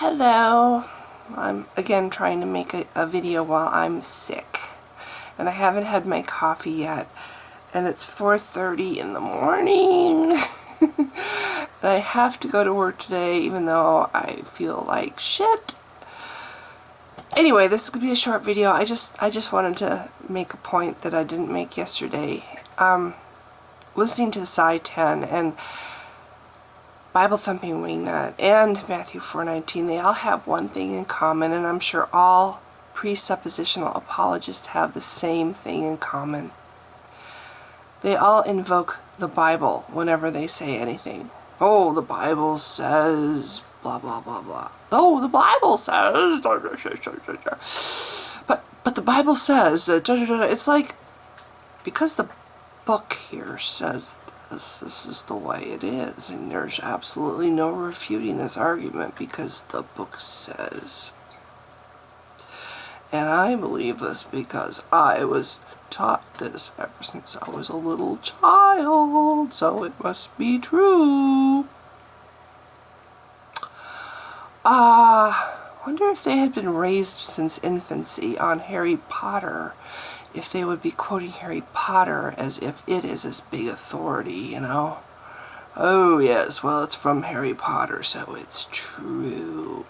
Hello. I'm again trying to make a video while I'm sick. And I haven't had my coffee yet. And it's 4:30 in the morning. And I have to go to work today even though I feel like shit. Anyway, this is going to be a short video. I just wanted to make a point that I didn't make yesterday. Listening to Psi 10 and Bible Thumping Wingnut and Matthew 4:19, they all have one thing in common, and I'm sure all presuppositional apologists have the same thing in common. They all invoke the Bible whenever they say anything. Oh, the Bible says blah blah blah blah. Oh, the Bible says but the Bible says it's like, because the book here says this is the way it is, and there's absolutely no refuting this argument because the book says. And I believe this because I was taught this ever since I was a little child, so it must be true. Wonder if they had been raised since infancy on Harry Potter, if they would be quoting Harry Potter as if it is this big authority, you know? Oh yes, well, it's from Harry Potter, so it's true.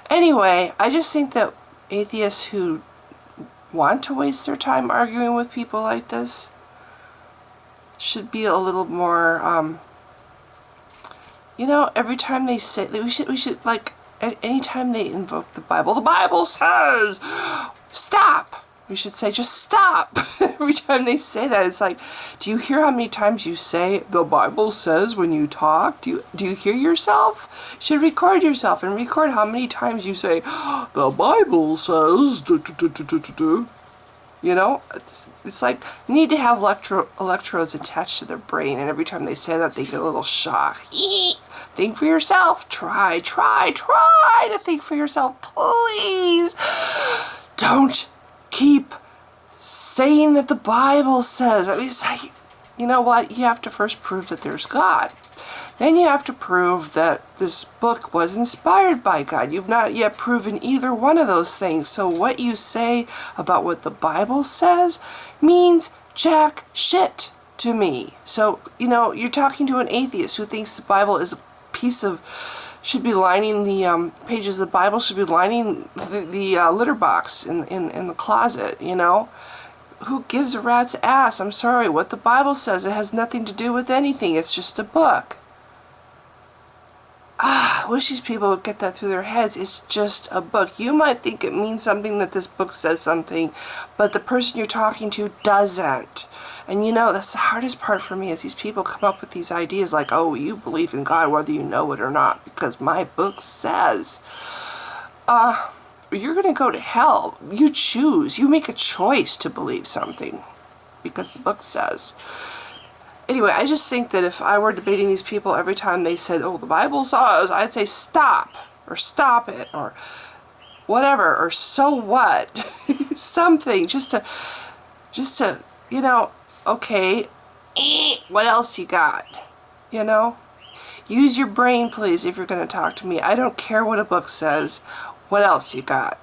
Anyway, I just think that atheists who want to waste their time arguing with people like this should be a little more, you know, every time they say, we should like, anytime they invoke the Bible says, stop! We should say, just stop! Every time they say that, it's like, do you hear how many times you say, the Bible says when you talk? Do you hear yourself? You should record yourself and record how many times you say, the Bible says, you know? It's like, you need to have electrodes attached to their brain, and every time they say that, they get a little shock. Think for yourself. Try to think for yourself, please. Don't keep saying that the Bible says. I mean, it's like, you know what? You have to first prove that there's God. Then you have to prove that this book was inspired by God. You've not yet proven either one of those things. So what you say about what the Bible says means jack shit to me. So, you know, you're talking to an atheist who thinks the Bible is a piece of, should be lining the pages of the Bible, should be lining the litter box in the closet, you know? Who gives a rat's ass? I'm sorry, what the Bible says, it has nothing to do with anything. It's just a book. I wish these people would get that through their heads. It's just a book. You might think it means something, that this book says something, but the person you're talking to doesn't. And you know, that's the hardest part for me, is these people come up with these ideas like, oh, you believe in God whether you know it or not, because my book says. You're going to go to hell. You choose. You make a choice to believe something because the book says. Anyway, I just think that if I were debating these people every time they said, oh, the Bible says, I'd say stop, or stop it, or whatever, or so what? Something, just to, you know, okay, what else you got? You know? Use your brain, please, if you're going to talk to me. I don't care what a book says. What else you got?